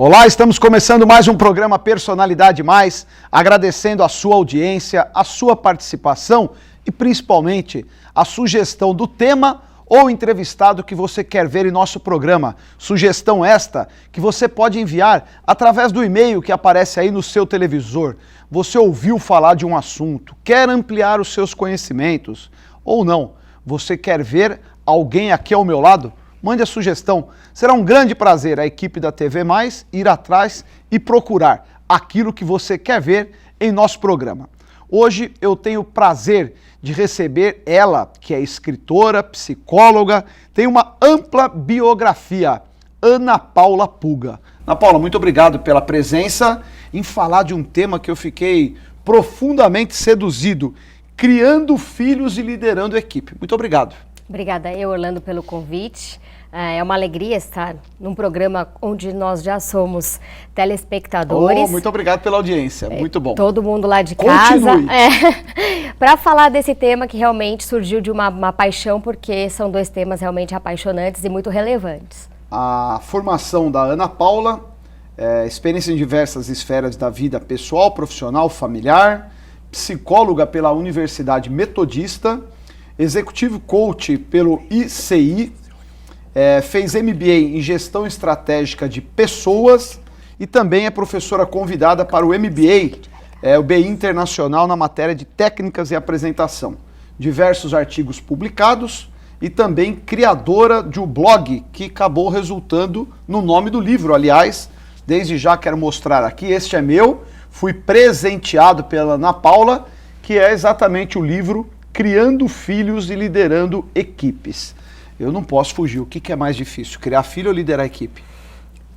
Olá, estamos começando mais um programa Personalidade Mais, agradecendo a sua audiência, a sua participação e principalmente a sugestão do tema ou entrevistado que você quer ver em nosso programa. Sugestão esta que você pode enviar através do e-mail que aparece aí no seu televisor. Você ouviu falar de um assunto, quer ampliar os seus conhecimentos ou não, você quer ver alguém aqui ao meu lado? Mande a sugestão. Será um grande prazer a equipe da TV Mais ir atrás e procurar aquilo que você quer ver em nosso programa. Hoje eu tenho o prazer de receber ela, que é escritora, psicóloga, tem uma ampla biografia, Ana Paula Puga. Ana Paula, muito obrigado pela presença em falar de um tema que eu fiquei profundamente seduzido, criando filhos e liderando equipe. Muito obrigado. Obrigada eu, Orlando, pelo convite. É uma alegria estar num programa onde nós já somos telespectadores. Muito obrigado pela audiência, muito bom. Todo mundo lá de Continue. casa. Para falar desse tema que realmente surgiu de uma paixão, porque são dois temas realmente apaixonantes e muito relevantes. A formação da Ana Paula, experiência em diversas esferas da vida pessoal, profissional, familiar, psicóloga pela Universidade Metodista, executivo coach pelo ICI, fez MBA em Gestão Estratégica de Pessoas e também é professora convidada para o MBA, o BI Internacional na matéria de Técnicas e Apresentação. Diversos artigos publicados e também criadora de um blog que acabou resultando no nome do livro. Aliás, desde já quero mostrar aqui, este é meu, fui presenteado pela Ana Paula, que é exatamente o livro Criando Filhos e Liderando Equipes. Eu não posso fugir. O que é mais difícil, criar filho ou liderar equipe?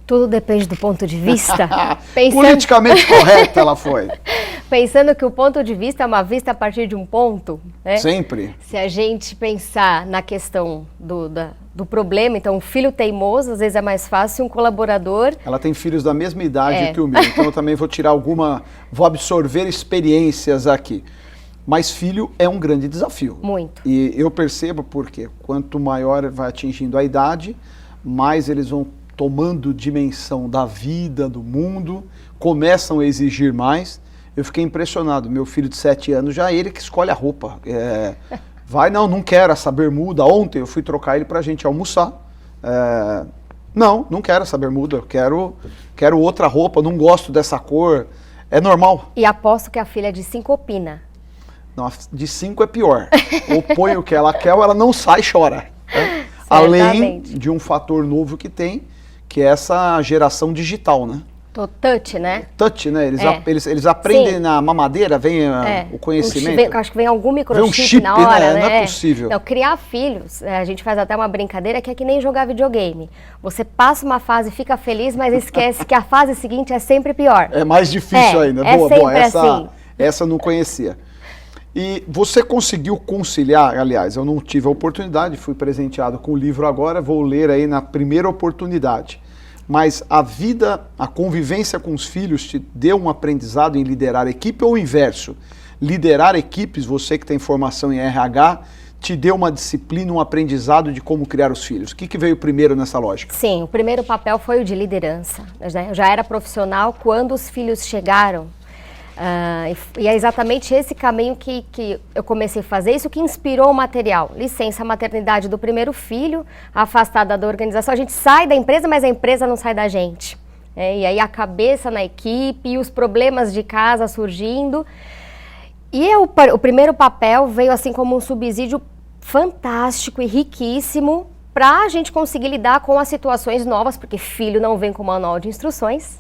Tudo depende do ponto de vista. Politicamente correta ela foi. Pensando que o ponto de vista é uma vista a partir de um ponto, né? Sempre. Se a gente pensar na questão do problema, então um filho teimoso, às vezes é mais fácil um colaborador... Ela tem filhos da mesma idade que o meu, então eu também vou tirar vou absorver experiências aqui. Mas filho é um grande desafio. Muito. E eu percebo porque quanto maior vai atingindo a idade, mais eles vão tomando dimensão da vida, do mundo, começam a exigir mais. Eu fiquei impressionado. Meu filho de 7 anos, já é ele que escolhe a roupa. Não quero essa bermuda. Ontem eu fui trocar ele pra gente almoçar. Não quero essa bermuda. Eu quero outra roupa, não gosto dessa cor. É normal. E aposto que a filha de 5 opina. Não, de 5 é pior. Ou põe o que ela quer ou ela não sai e chora. Além de um fator novo que tem, que é essa geração digital, né? Touch, né? Touch, né? Eles aprendem Sim. na mamadeira, vem o conhecimento. Acho que vem algum microchip na hora, né? Não é possível. Não, criar filhos, a gente faz até uma brincadeira que é que nem jogar videogame. Você passa uma fase, fica feliz, mas esquece que a fase seguinte é sempre pior. É mais difícil ainda. Boa. Essa eu não conhecia. E você conseguiu conciliar, aliás, eu não tive a oportunidade, fui presenteado com o livro agora, vou ler aí na primeira oportunidade. Mas a vida, a convivência com os filhos te deu um aprendizado em liderar equipe ou o inverso? Liderar equipes, você que tem formação em RH, te deu uma disciplina, um aprendizado de como criar os filhos. O que veio primeiro nessa lógica? Sim, o primeiro papel foi o de liderança. Eu já era profissional quando os filhos chegaram. E é exatamente esse caminho que eu comecei a fazer, isso que inspirou o material. Licença maternidade do primeiro filho, afastada da organização. A gente sai da empresa, mas a empresa não sai da gente. E aí a cabeça na equipe, e os problemas de casa surgindo. E o primeiro papel veio assim como um subsídio fantástico e riquíssimo para a gente conseguir lidar com as situações novas, porque filho não vem com manual de instruções.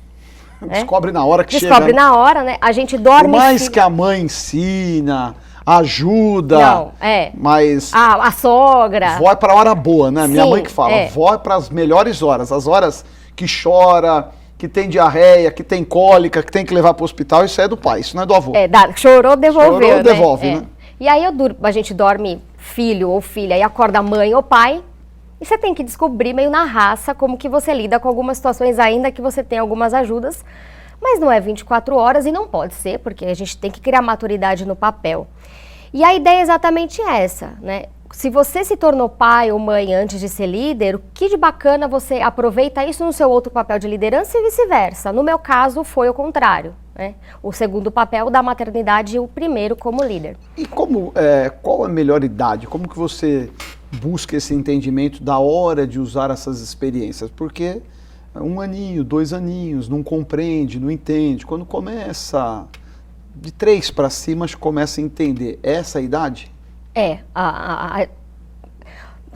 Descobre na hora que chega. Descobre na hora, né? A gente dorme... Por mais que a mãe ensina, ajuda, mas... A sogra... Vó é pra hora boa, né? Sim, minha mãe que fala, vó é pras melhores horas. As horas que chora, que tem diarreia, que tem cólica, que tem que levar pro hospital, isso é do pai, isso não é do avô. Chorou, devolveu, Chorou, devolve, né? E aí a gente dorme filho ou filha e acorda mãe ou pai... E você tem que descobrir meio na raça como que você lida com algumas situações, ainda que você tenha algumas ajudas, mas não é 24 horas e não pode ser, porque a gente tem que criar maturidade no papel. E a ideia é exatamente essa, né? Se você se tornou pai ou mãe antes de ser líder, o que de bacana você aproveita isso no seu outro papel de liderança e vice-versa. No meu caso, foi o contrário, né? O segundo papel da maternidade e o primeiro como líder. E qual a melhor idade? Como que você busca esse entendimento da hora de usar essas experiências? Porque 1 aninho, 2 aninhos, não compreende, não entende. Quando começa de 3 para cima, acho que começa a entender. Essa é a idade?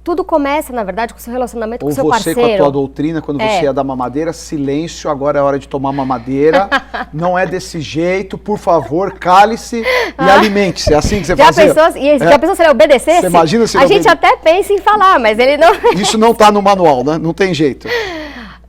Tudo começa, na verdade, com o seu relacionamento com o seu Ou parceiro. você com a tua doutrina, quando você ia dar mamadeira, silêncio, agora é hora de tomar mamadeira, não é desse jeito, por favor, cale-se e alimente-se. É assim que você fazia? Já pensou se ele obedecesse? Você imagina se ele A gente até pensa em falar, mas ele não... Isso não está no manual, né? Não tem jeito.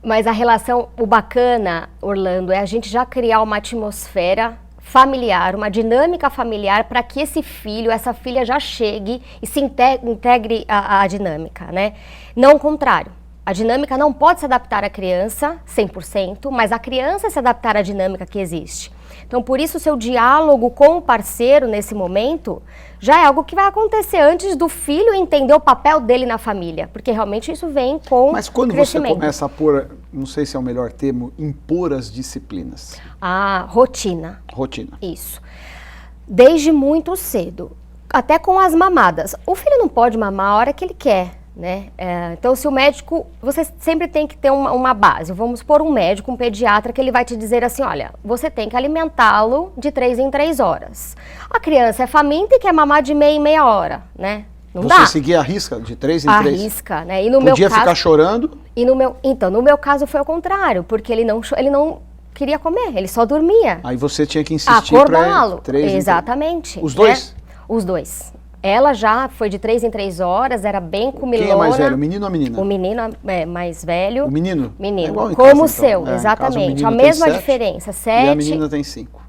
Mas a relação, o bacana, Orlando, é a gente já criar uma atmosfera familiar, uma dinâmica familiar para que esse filho, essa filha já chegue e se integre à dinâmica, né? Não o contrário. A dinâmica não pode se adaptar à criança 100%, mas a criança se adaptar à dinâmica que existe. Então, por isso, o seu diálogo com o parceiro nesse momento já é algo que vai acontecer antes do filho entender o papel dele na família, porque realmente isso vem com Mas quando você começa a pôr, não sei se é o melhor termo, impor as disciplinas. Rotina. Rotina. Isso. Desde muito cedo, até com as mamadas. O filho não pode mamar a hora que ele quer, né? Então, se o médico, você sempre tem que ter uma base. Vamos supor um médico, um pediatra, que ele vai te dizer assim, olha, você tem que alimentá-lo de 3 em 3 horas. A criança é faminta e quer mamar de meia em meia hora, né? Não dá. Você seguia a risca de 3 em 3? A risca, né? E no Podia meu caso, ficar chorando? Então, no meu caso foi o contrário, porque ele não queria comer, ele só dormia. Aí você tinha que insistir acordá-lo. 3 Exatamente. Os dois? Né? Os dois. Ela já foi de 3 em 3 horas, era bem comilona. Quem é mais velho, o menino ou a menina? O menino é mais velho. O menino? Menino. É igual em Como casa, o seu, então. exatamente. O A mesma diferença, 7. E a menina tem 5.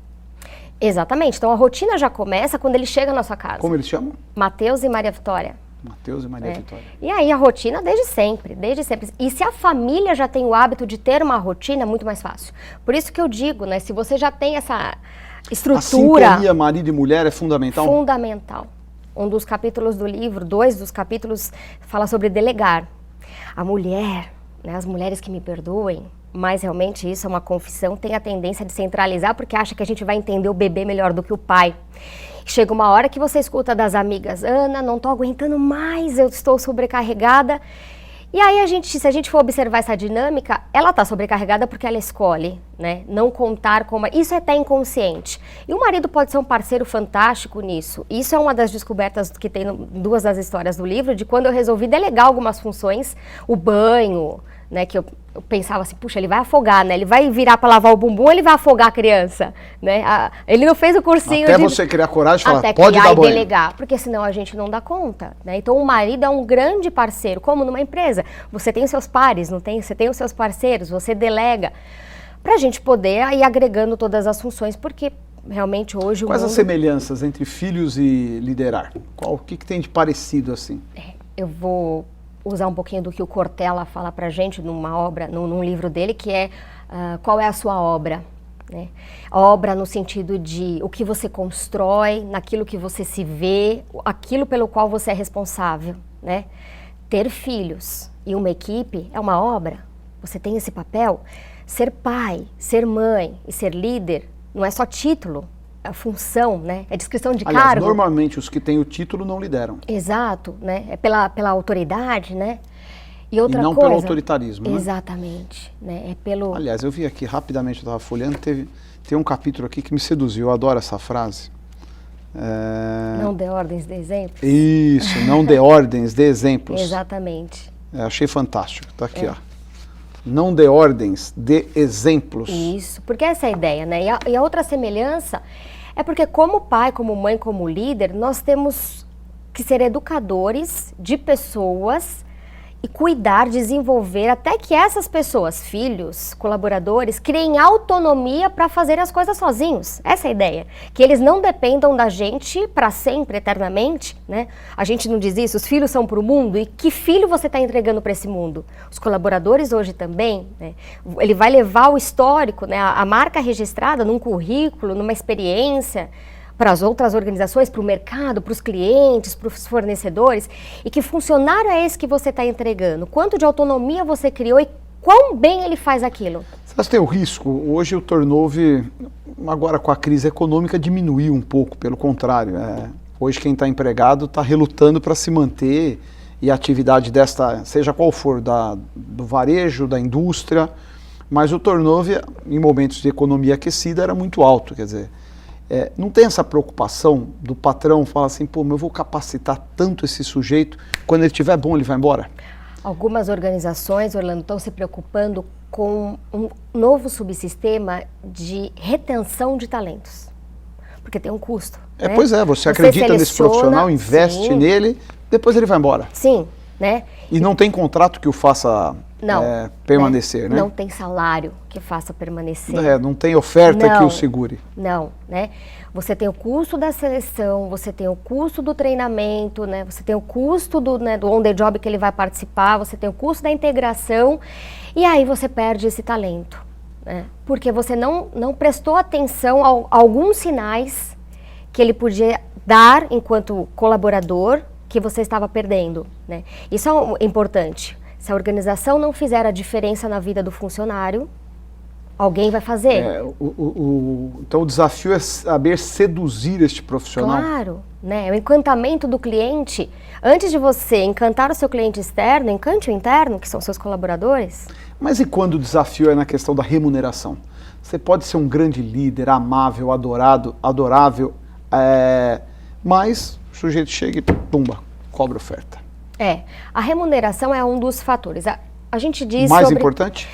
Exatamente. Então a rotina já começa quando ele chega na sua casa. Como eles chamam? Mateus e Maria Vitória. Mateus e Maria Vitória. E aí a rotina desde sempre, desde sempre. E se a família já tem o hábito de ter uma rotina, é muito mais fácil. Por isso que eu digo, né, se você já tem essa estrutura... A sintonia marido e mulher é fundamental? Fundamental. Um dos capítulos do livro, 2 dos capítulos, fala sobre delegar. A mulher, né, as mulheres que me perdoem, mas realmente isso é uma confissão, tem a tendência de centralizar porque acha que a gente vai entender o bebê melhor do que o pai. Chega uma hora que você escuta das amigas, Ana, não estou aguentando mais, eu estou sobrecarregada. E aí, se a gente for observar essa dinâmica, ela está sobrecarregada porque ela escolhe, né? Não contar com... Isso é até inconsciente. E o marido pode ser um parceiro fantástico nisso. Isso é uma das descobertas que tem em 2 das histórias do livro, de quando eu resolvi delegar algumas funções, o banho, né? Que eu pensava assim, puxa, ele vai afogar, né? Ele vai virar para lavar o bumbum, ele vai afogar a criança, né? Ele não fez o cursinho Até você criar coragem e falar, até pode criar dar e banho. delegar, porque senão a gente não dá conta, né? Então o marido é um grande parceiro, como numa empresa. Você tem os seus pares, não tem? Você tem os seus parceiros, você delega, para a gente poder ir agregando todas as funções, porque realmente hoje Quais as semelhanças entre filhos e liderar? O que tem de parecido assim? Eu vou usar um pouquinho do que o Cortella fala pra gente numa obra, num livro dele, que é qual é a sua obra, né? A obra no sentido de o que você constrói, naquilo que você se vê, aquilo pelo qual você é responsável, né? Ter filhos e uma equipe é uma obra, você tem esse papel. Ser pai, ser mãe e ser líder não é só título, a função, né? É descrição de Aliás, cargo. Normalmente os que têm o título não lideram. Exato, né? É pela autoridade, né? E outra não coisa, pelo autoritarismo, né? Exatamente, né? É pelo... Aliás, eu vi aqui rapidamente, eu estava folheando, tem um capítulo aqui que me seduziu, eu adoro essa frase. Não dê ordens, dê exemplos. Isso, não dê ordens, dê exemplos. Exatamente. Achei fantástico, tá aqui, ó. Não dê ordens, dê exemplos. Isso, porque essa é a ideia, né? E a outra semelhança é porque como pai, como mãe, como líder, nós temos que ser educadores de pessoas e cuidar, desenvolver, até que essas pessoas, filhos, colaboradores, criem autonomia para fazer as coisas sozinhos. Essa é a ideia. Que eles não dependam da gente para sempre, eternamente, né? A gente não diz isso, os filhos são para o mundo, e que filho você está entregando para esse mundo? Os colaboradores hoje também, né? Ele vai levar o histórico, né? A marca registrada num currículo, numa experiência. para as outras organizações, para o mercado, para os clientes, para os fornecedores, e que funcionário é esse que você está entregando? Quanto de autonomia você criou e quão bem ele faz aquilo? Você tem o risco, hoje o turnover, agora com a crise econômica, diminuiu um pouco, pelo contrário. Hoje quem está empregado está relutando para se manter, e a atividade desta, seja qual for, do varejo, da indústria, mas o turnover em momentos de economia aquecida era muito alto, quer dizer, não tem essa preocupação do patrão falar assim, pô, mas eu vou capacitar tanto esse sujeito, quando ele estiver bom ele vai embora? Algumas organizações, Orlando, estão se preocupando com um novo subsistema de retenção de talentos, porque tem um custo. Né? Pois é, você acredita nesse profissional, investe nele, depois ele vai embora. Sim, né? E não tem contrato que o faça permanecer, né? Não tem salário que faça permanecer. Não tem oferta que o segure. Não, né? Você tem o custo da seleção, você tem o custo do treinamento, né? Você tem o custo do on-the-job que ele vai participar, você tem o custo da integração, e aí você perde esse talento, né? Porque você não prestou atenção a alguns sinais que ele podia dar enquanto colaborador que você estava perdendo, né? Isso é importante. Se a organização não fizer a diferença na vida do funcionário, alguém vai fazer. Então o desafio é saber seduzir este profissional. Claro, né? O encantamento do cliente. Antes de você encantar o seu cliente externo, encante o interno, que são seus colaboradores. Mas e quando o desafio é na questão da remuneração? Você pode ser um grande líder, amável, adorável, mas o sujeito chega e pumba, cobra oferta. A remuneração é um dos fatores. A gente diz mais importante?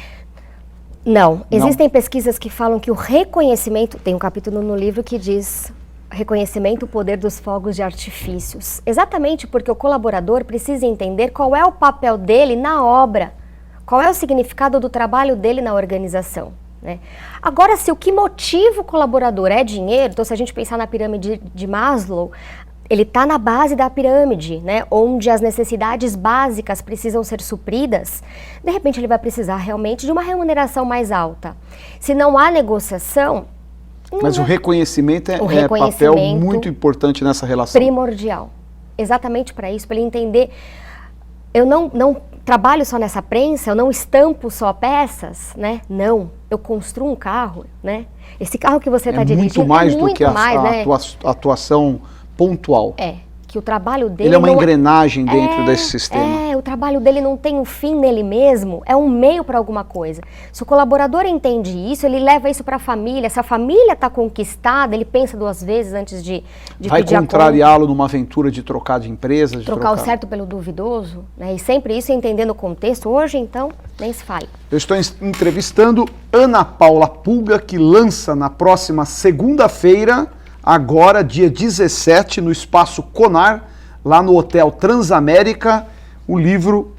Não. Existem pesquisas que falam que o reconhecimento, tem um capítulo no livro que diz reconhecimento, o poder dos fogos de artifícios. Exatamente porque o colaborador precisa entender qual é o papel dele na obra, qual é o significado do trabalho dele na organização. Né? Agora, se o que motiva o colaborador é dinheiro, então se a gente pensar na pirâmide de Maslow, ele está na base da pirâmide, né, onde as necessidades básicas precisam ser supridas, de repente ele vai precisar realmente de uma remuneração mais alta. Se não há negociação... Mas o reconhecimento é papel muito importante nessa relação. Primordial. Exatamente para isso, para ele entender... Eu não trabalho só nessa prensa, eu não estampo só peças, né? Não, eu construo um carro, né? Esse carro que você está dirigindo muito mais do que a atuação pontual. Que o trabalho dele... Ele é uma engrenagem dentro desse sistema. O trabalho dele não tem um fim nele mesmo, é um meio para alguma coisa. Se o colaborador entende isso, ele leva isso para a família. Se a família está conquistada, ele pensa duas vezes antes de vai contrariá-lo numa aventura de trocar de empresa. De trocar o certo pelo duvidoso, né? E sempre isso entendendo o contexto. Hoje, então, nem se fale. Eu estou entrevistando Ana Paula Pulga, que lança na próxima segunda-feira, agora, dia 17, no Espaço Conar, lá no Hotel Transamérica, o livro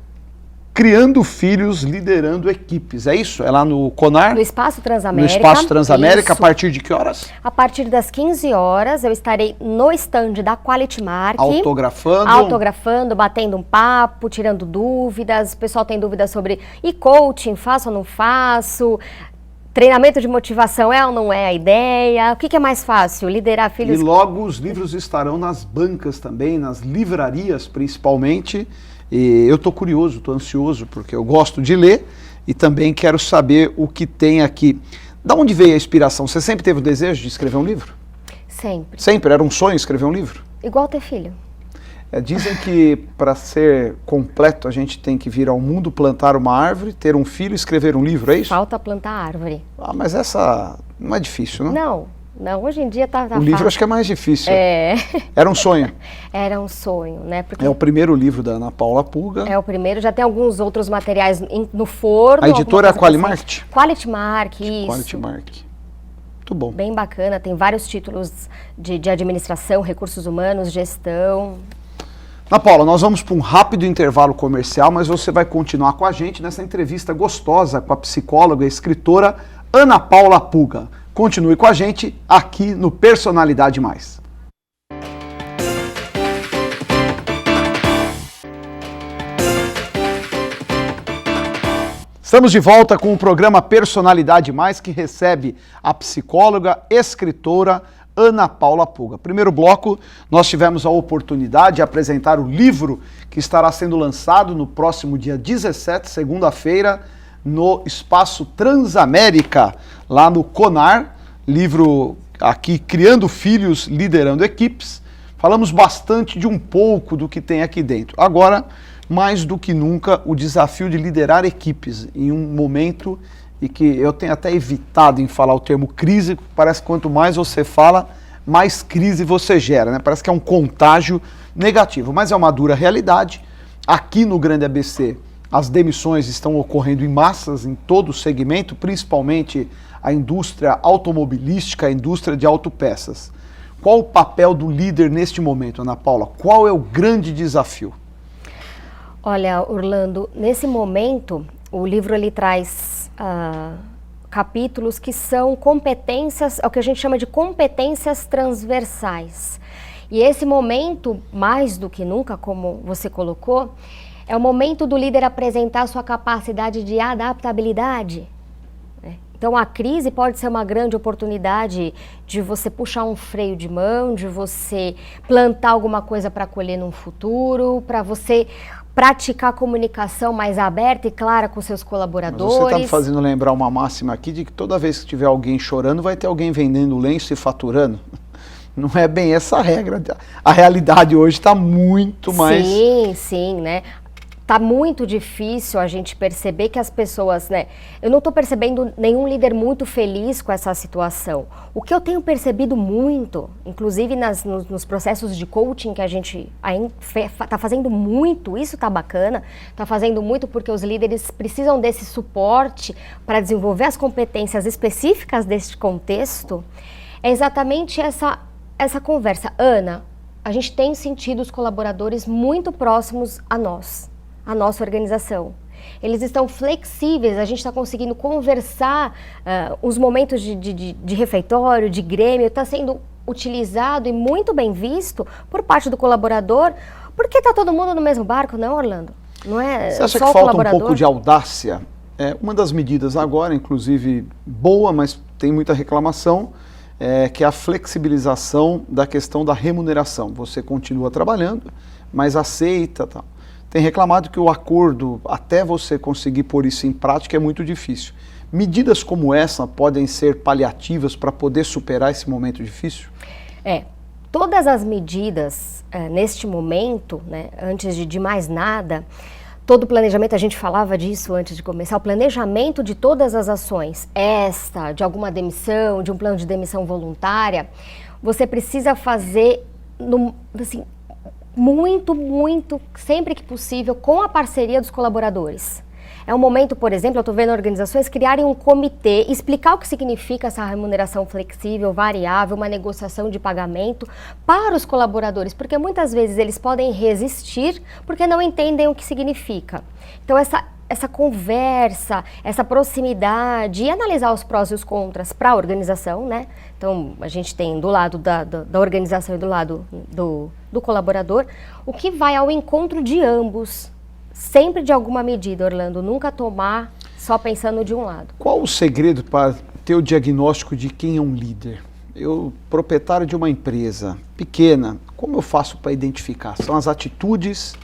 Criando Filhos, Liderando Equipes. É isso? É lá no Conar? No Espaço Transamérica. No Espaço Transamérica, isso. A partir de que horas? A partir das 15 horas, eu estarei no stand da Quality Mark. Autografando, batendo um papo, tirando dúvidas. O pessoal tem dúvidas sobre coaching, faço ou não faço? Treinamento de motivação é ou não é a ideia? O que é mais fácil? Liderar filhos... E logo os livros estarão nas bancas também, nas livrarias principalmente. E eu estou curioso, estou ansioso, porque eu gosto de ler e também quero saber o que tem aqui. Da onde veio a inspiração? Você sempre teve o desejo de escrever um livro? Sempre. Sempre? Era um sonho escrever um livro? Igual ter filho. Dizem que para ser completo a gente tem que vir ao mundo, plantar uma árvore, ter um filho e escrever um livro, é isso? Falta plantar árvore. Mas essa não é difícil, né? Não, hoje em dia tá o livro acho que é mais difícil. Era um sonho. Era um sonho, né? Porque é o primeiro livro da Ana Paula Pulga. É o primeiro, já tem alguns outros materiais no forno. A editora é a Quality Mark? Quality Mark, isso. Quality Mark. Muito bom. Bem bacana, tem vários títulos de administração, recursos humanos, gestão. Ana Paula, nós vamos para um rápido intervalo comercial, mas você vai continuar com a gente nessa entrevista gostosa com a psicóloga e escritora Ana Paula Pulga. Continue com a gente aqui no Personalidade Mais. Estamos de volta com o programa Personalidade Mais, que recebe a psicóloga, escritora Ana Paula Puga. Primeiro bloco, nós tivemos a oportunidade de apresentar o livro que estará sendo lançado no próximo dia 17, segunda-feira, no Espaço Transamérica, lá no CONAR, livro aqui Criando Filhos, Liderando Equipes. Falamos bastante de um pouco do que tem aqui dentro. Agora, mais do que nunca, o desafio de liderar equipes em um momento e que eu tenho até evitado em falar o termo crise, parece que quanto mais você fala, mais crise você gera, né? Parece que é um contágio negativo, mas é uma dura realidade. Aqui no Grande ABC, as demissões estão ocorrendo em massas em todo o segmento, principalmente a indústria automobilística, a indústria de autopeças. Qual o papel do líder neste momento, Ana Paula? Qual é o grande desafio? Olha, Orlando, nesse momento, o livro ele traz capítulos que são competências, é o que a gente chama de competências transversais. E esse momento, mais do que nunca, como você colocou, é o momento do líder apresentar sua capacidade de adaptabilidade. Então a crise pode ser uma grande oportunidade de você puxar um freio de mão, de você plantar alguma coisa para colher num futuro, para você praticar comunicação mais aberta e clara com seus colaboradores. Mas você está me fazendo lembrar uma máxima aqui de que toda vez que tiver alguém chorando, vai ter alguém vendendo lenço e faturando. Não é bem essa a regra. A realidade hoje está muito mais... Sim, né? Tá muito difícil a gente perceber que as pessoas, né? Eu não estou percebendo nenhum líder muito feliz com essa situação. O que eu tenho percebido muito, inclusive nos processos de coaching que a gente está fazendo muito, isso tá bacana, está fazendo muito porque os líderes precisam desse suporte para desenvolver as competências específicas deste contexto, é exatamente essa conversa. Ana, a gente tem sentido os colaboradores muito próximos a nós. A nossa organização. Eles estão flexíveis, a gente está conseguindo conversar, os momentos de refeitório, de grêmio, está sendo utilizado e muito bem visto por parte do colaborador, porque está todo mundo no mesmo barco, não, Orlando? Não é Você acha só que o falta colaborador? um pouco de audácia? Uma das medidas agora, inclusive boa, mas tem muita reclamação, que é a flexibilização da questão da remuneração. Você continua trabalhando, mas aceita, tal. Tem reclamado que o acordo, até você conseguir pôr isso em prática, é muito difícil. Medidas como essa podem ser paliativas para poder superar esse momento difícil? Todas as medidas neste momento, né, antes de mais nada, todo o planejamento, a gente falava disso antes de começar, o planejamento de todas as ações, de alguma demissão, de um plano de demissão voluntária, você precisa fazer, assim, muito, sempre que possível, com a parceria dos colaboradores. É um momento, por exemplo, eu estou vendo organizações criarem um comitê, explicar o que significa essa remuneração flexível, variável, uma negociação de pagamento para os colaboradores, porque muitas vezes eles podem resistir porque não entendem o que significa. Então essa conversa, essa proximidade e analisar os prós e os contras para a organização, né? Então a gente tem do lado da organização e do lado do colaborador, o que vai ao encontro de ambos, sempre de alguma medida, Orlando, nunca tomar só pensando de um lado. Qual o segredo para ter o diagnóstico de quem é um líder? Eu, proprietário de uma empresa pequena, como eu faço para identificar? São as atitudes,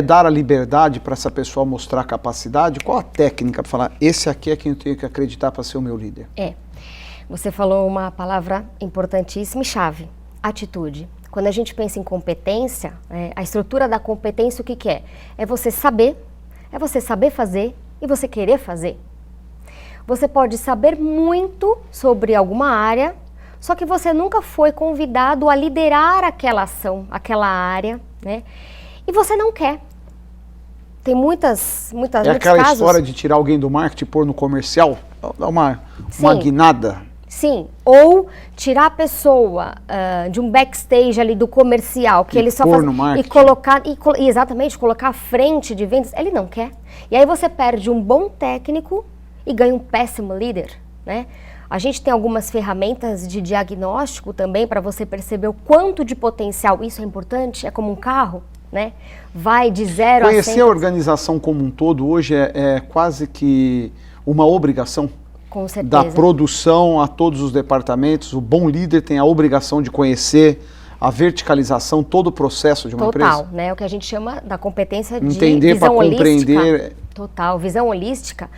dar a liberdade para essa pessoa mostrar capacidade? Qual a técnica para falar, esse aqui é quem eu tenho que acreditar para ser o meu líder? Você falou uma palavra importantíssima e chave, atitude. Quando a gente pensa em competência, a estrutura da competência o que é? É você saber fazer e você querer fazer. Você pode saber muito sobre alguma área, só que você nunca foi convidado a liderar aquela ação, aquela área, né? E você não quer. Tem muitos aquela casos... história de tirar alguém do marketing e pôr no comercial? Dá uma guinada. Sim, ou tirar a pessoa de um backstage ali do comercial, que ele só faz... E colocar, exatamente, colocar à frente de vendas, ele não quer. E aí você perde um bom técnico e ganha um péssimo líder, né? A gente tem algumas ferramentas de diagnóstico também para você perceber o quanto de potencial, isso é importante, é como um carro, né? Vai de 0 a 100. Conhecer a organização como um todo hoje é quase que uma obrigação? Com certeza. da produção a todos os departamentos. O bom líder tem a obrigação de conhecer a verticalização, todo o processo de uma empresa. Total, né? O que a gente chama da competência de Entender para visão holística. compreender. Total, visão holística.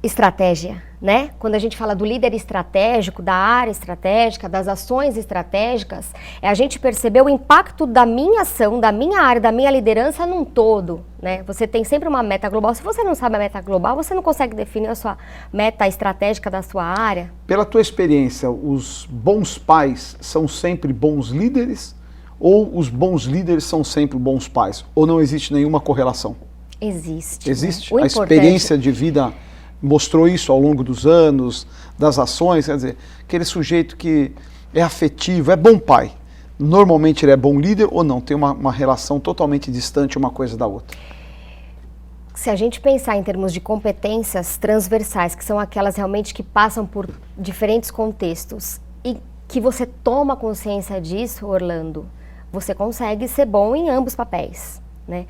Estratégia, né? Quando a gente fala do líder estratégico, da área estratégica, das ações estratégicas, é a gente perceber o impacto da minha ação, da minha área, da minha liderança num todo, né? Você tem sempre uma meta global. Se você não sabe a meta global, você não consegue definir a sua meta estratégica da sua área. Pela tua experiência, os bons pais são sempre bons líderes ou os bons líderes são sempre bons pais? Ou não existe nenhuma correlação? Existe. Existe? Né? A experiência de vida mostrou isso ao longo dos anos, das ações, quer dizer, aquele sujeito que é afetivo, é bom pai. Normalmente ele é bom líder ou não? Tem uma relação totalmente distante uma coisa da outra. Se a gente pensar em termos de competências transversais, que são aquelas realmente que passam por diferentes contextos e que você toma consciência disso, Orlando, você consegue ser bom em ambos papéis, né?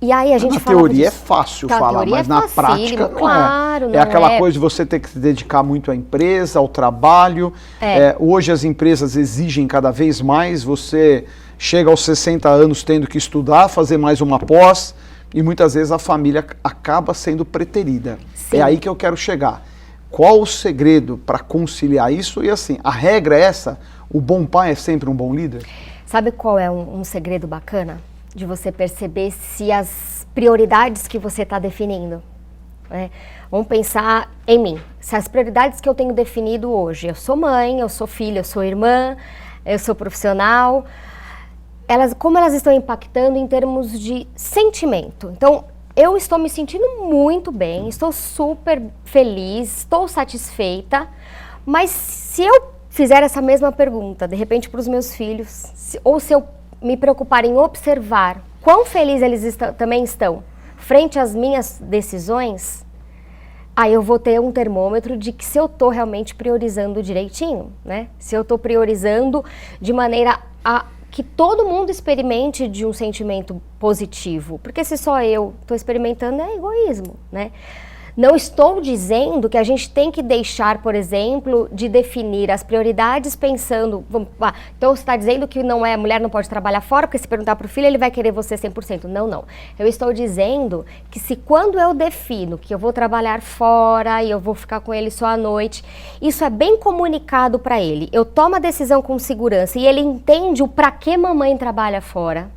E aí a gente na teoria é fácil falar, mas na prática não claro, é. Não é aquela coisa de você ter que se dedicar muito à empresa, ao trabalho. Hoje as empresas exigem cada vez mais, você chega aos 60 anos tendo que estudar, fazer mais uma pós, e muitas vezes a família acaba sendo preterida. Sim. É aí que eu quero chegar. Qual o segredo para conciliar isso? E assim, a regra é essa, o bom pai é sempre um bom líder? Sabe qual é um segredo bacana? De você perceber se as prioridades que você está definindo, né? Vamos pensar em mim. Se as prioridades que eu tenho definido hoje, eu sou mãe, eu sou filha, eu sou irmã, eu sou profissional, como elas estão impactando em termos de sentimento. Então, eu estou me sentindo muito bem, estou super feliz, estou satisfeita, mas se eu fizer essa mesma pergunta, de repente, para os meus filhos, ou se eu me preocupar em observar quão felizes eles também estão frente às minhas decisões, aí eu vou ter um termômetro de que se eu estou realmente priorizando direitinho, né? Se eu estou priorizando de maneira a que todo mundo experimente de um sentimento positivo. Porque se só eu estou experimentando, é egoísmo, né? Não estou dizendo que a gente tem que deixar, por exemplo, de definir as prioridades pensando... Então você está dizendo que a mulher não pode trabalhar fora, porque se perguntar para o filho, ele vai querer você 100%. Não, não. Eu estou dizendo que se quando eu defino que eu vou trabalhar fora e eu vou ficar com ele só à noite, isso é bem comunicado para ele. Eu tomo a decisão com segurança e ele entende o para que mamãe trabalha fora.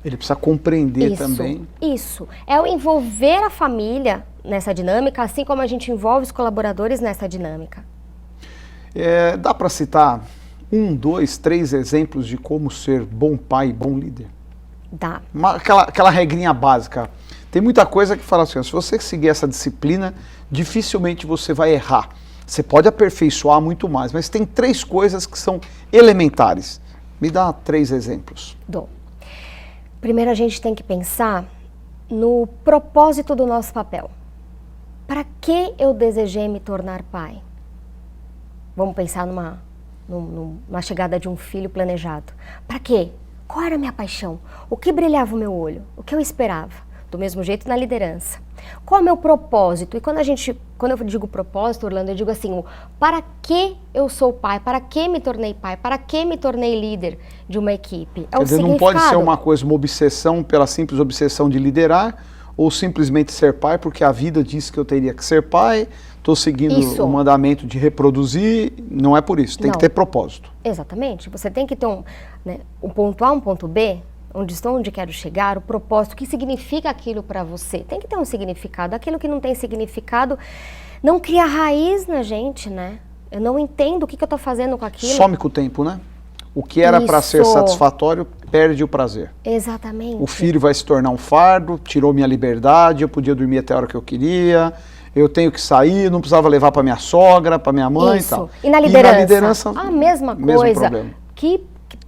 Ele precisa compreender também. Isso. É o envolver a família nessa dinâmica, assim como a gente envolve os colaboradores nessa dinâmica. Dá para citar 1, 2, 3 exemplos de como ser bom pai e bom líder? Dá. Aquela regrinha básica. Tem muita coisa que fala assim, se você seguir essa disciplina, dificilmente você vai errar. Você pode aperfeiçoar muito mais, mas tem 3 coisas que são elementares. Me dá 3 exemplos. Dou. Primeiro a gente tem que pensar no propósito do nosso papel. Para que eu desejei me tornar pai? Vamos pensar numa chegada de um filho planejado. Para quê? Qual era a minha paixão? O que brilhava o meu olho? O que eu esperava? Do mesmo jeito na liderança. Qual é o meu propósito? E quando eu digo propósito, Orlando, eu digo assim, para que eu sou pai? Para que me tornei pai? Para que me tornei líder de uma equipe? Quer dizer, não pode ser uma coisa, uma obsessão pela simples obsessão de liderar, ou simplesmente ser pai porque a vida disse que eu teria que ser pai, estou seguindo o mandamento de reproduzir, não é por isso, tem que ter propósito. Exatamente, você tem que ter um ponto A, um ponto B, onde estou, onde quero chegar, o propósito, o que significa aquilo para você. Tem que ter um significado. Aquilo que não tem significado não cria raiz na gente, né? Eu não entendo o que eu estou fazendo com aquilo. Some com o tempo, né? O que era para ser satisfatório perde o prazer. Exatamente. O filho vai se tornar um fardo, tirou minha liberdade, eu podia dormir até a hora que eu queria, eu tenho que sair, não precisava levar para minha sogra, para minha mãe e tal. E na liderança? A mesma coisa. Mesmo problema.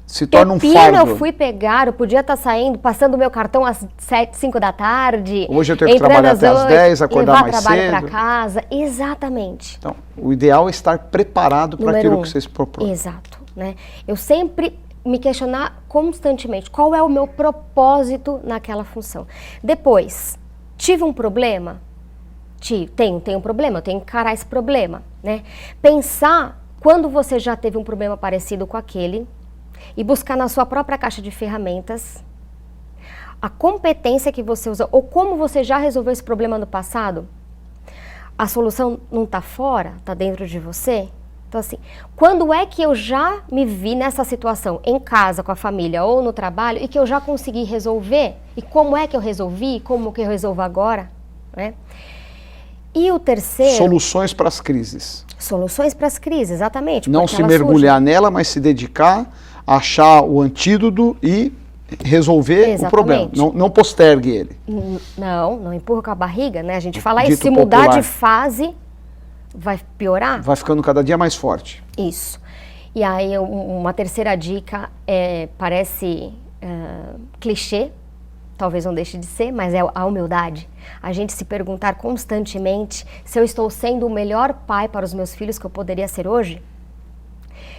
Se torna um fardo. Eu fui pegar, eu podia estar saindo, passando o meu cartão às 7, 5 da tarde. Hoje eu tenho que trabalhar até às 10, acordar mais cedo. Levar trabalho para casa, exatamente. Então, o ideal é estar preparado para aquilo que você se propõe. Exato. Né? Eu sempre me questionar constantemente qual é o meu propósito naquela função. Depois, tive um problema? Tenho um problema, eu tenho que encarar esse problema, né? Pensar quando você já teve um problema parecido com aquele e buscar na sua própria caixa de ferramentas a competência que você usa ou como você já resolveu esse problema no passado. A solução não está fora, está dentro de você. Então assim, quando é que eu já me vi nessa situação, em casa, com a família ou no trabalho, e que eu já consegui resolver? E como é que eu resolvi? Como que eu resolvo agora? Né? E o terceiro... Soluções para as crises. Soluções para as crises, exatamente. Não se mergulhar nela, mas se dedicar a achar o antídoto e resolver o problema. Não postergue ele. Não empurra com a barriga, né? A gente fala isso, se popular. mudar de fase, vai piorar. Vai ficando cada dia mais forte. Isso. E aí uma terceira dica parece clichê, talvez não deixe de ser, mas é a humildade. A gente se perguntar constantemente se eu estou sendo o melhor pai para os meus filhos que eu poderia ser hoje,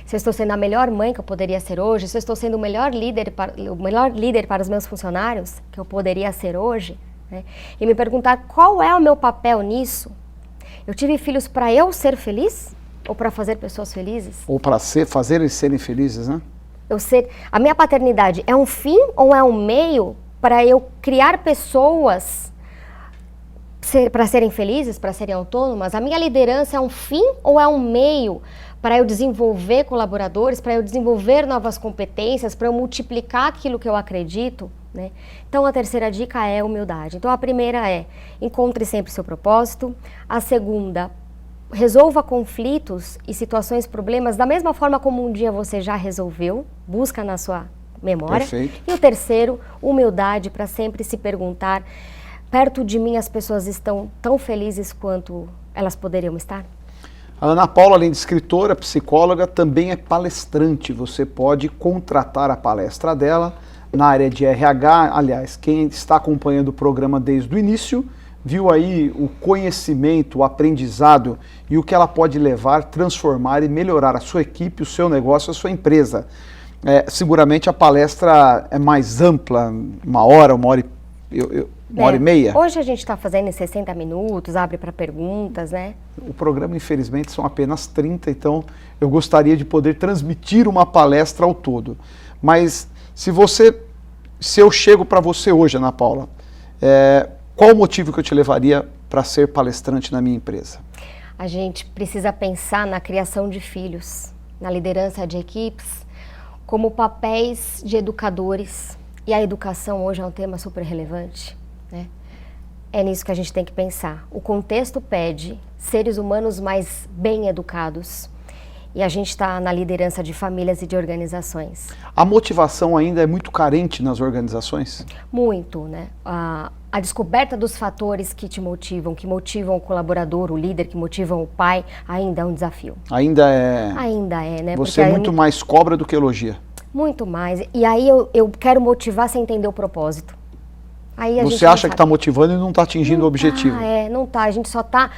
se eu estou sendo a melhor mãe que eu poderia ser hoje, se eu estou sendo o melhor líder para os meus funcionários que eu poderia ser hoje, né? E me perguntar qual é o meu papel nisso. Eu tive filhos para eu ser feliz ou para fazer pessoas felizes? Ou para fazer eles serem felizes, né? A minha paternidade é um fim ou é um meio para eu criar pessoas para serem felizes, para serem autônomas? A minha liderança é um fim ou é um meio para eu desenvolver colaboradores, para eu desenvolver novas competências, para eu multiplicar aquilo que eu acredito, né? Então a terceira dica é humildade. Então a primeira é: encontre sempre seu propósito. A segunda, resolva conflitos e situações, problemas da mesma forma como um dia você já resolveu, busca na sua memória. Perfeito. E o terceiro, humildade para sempre se perguntar: perto de mim as pessoas estão tão felizes quanto elas poderiam estar? A Ana Paula, além de escritora, psicóloga, também é palestrante. Você pode contratar a palestra dela na área de RH. Aliás, quem está acompanhando o programa desde o início, viu aí o conhecimento, o aprendizado e o que ela pode levar, transformar e melhorar a sua equipe, o seu negócio, a sua empresa. Seguramente a palestra é mais ampla, uma hora e meia. Hoje a gente está fazendo em 60 minutos, abre para perguntas, né? O programa, infelizmente, são apenas 30, então eu gostaria de poder transmitir uma palestra ao todo. Mas se eu chego para você hoje, Ana Paula, qual o motivo que eu te levaria para ser palestrante na minha empresa? A gente precisa pensar na criação de filhos, na liderança de equipes, como papéis de educadores. E a educação hoje é um tema super relevante, né? É nisso que a gente tem que pensar. O contexto pede seres humanos mais bem educados. E a gente está na liderança de famílias e de organizações. A motivação ainda é muito carente nas organizações? Muito, né? A descoberta dos fatores que te motivam, que motivam o colaborador, o líder, que motivam o pai, ainda é um desafio. Ainda é? Ainda é, né? Você é muito mais cobra do que elogia. Muito mais. E aí eu quero motivar sem entender o propósito. Aí você acha que está motivando e não está atingindo o objetivo. Não está. A gente só está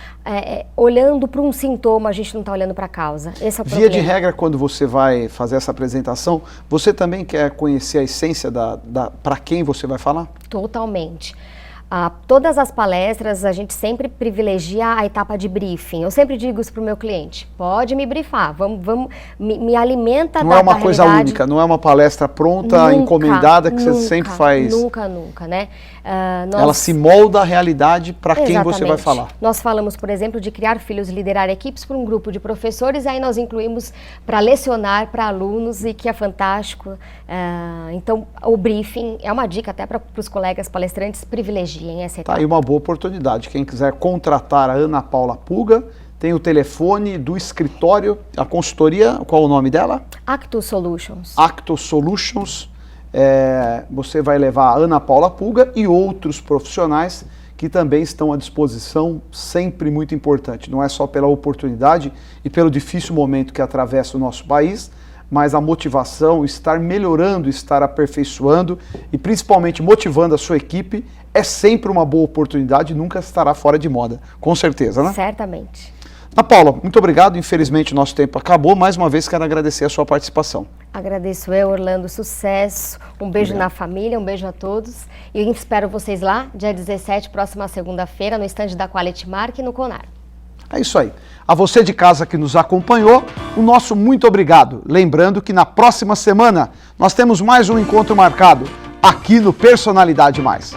olhando para um sintoma, a gente não está olhando para a causa. Esse é o problema. Via de regra, quando você vai fazer essa apresentação, você também quer conhecer a essência para quem você vai falar? Totalmente. Todas as palestras, a gente sempre privilegia a etapa de briefing. Eu sempre digo isso para o meu cliente: pode me briefar, me alimenta da realidade. Não é uma coisa única, não é uma palestra pronta, encomendada, que você sempre faz. Nunca, né? Ela se molda a realidade para quem você vai falar. Nós falamos, por exemplo, de criar filhos e liderar equipes para um grupo de professores, aí nós incluímos para lecionar para alunos, e que é fantástico. Então, o briefing é uma dica até para os colegas palestrantes privilegiarem essa etapa. Tá aí uma boa oportunidade. Quem quiser contratar a Ana Paula Puga, tem o telefone do escritório, a consultoria, qual o nome dela? Actus Solutions. Actus Solutions. Você vai levar a Ana Paula Puga e outros profissionais que também estão à disposição, sempre muito importante. Não é só pela oportunidade e pelo difícil momento que atravessa o nosso país, mas a motivação, estar melhorando, estar aperfeiçoando e principalmente motivando a sua equipe é sempre uma boa oportunidade e nunca estará fora de moda. Com certeza, né? Certamente. Ana Paula, muito obrigado. Infelizmente o nosso tempo acabou. Mais uma vez quero agradecer a sua participação. Agradeço eu, Orlando, sucesso, um beijo Obrigado. na família, um beijo a todos. E eu espero vocês lá, dia 17, próxima segunda-feira, no estande da Quality Mark e no Conar. É isso aí. A você de casa que nos acompanhou, o nosso muito obrigado. Lembrando que na próxima semana nós temos mais um encontro marcado aqui no Personalidade Mais.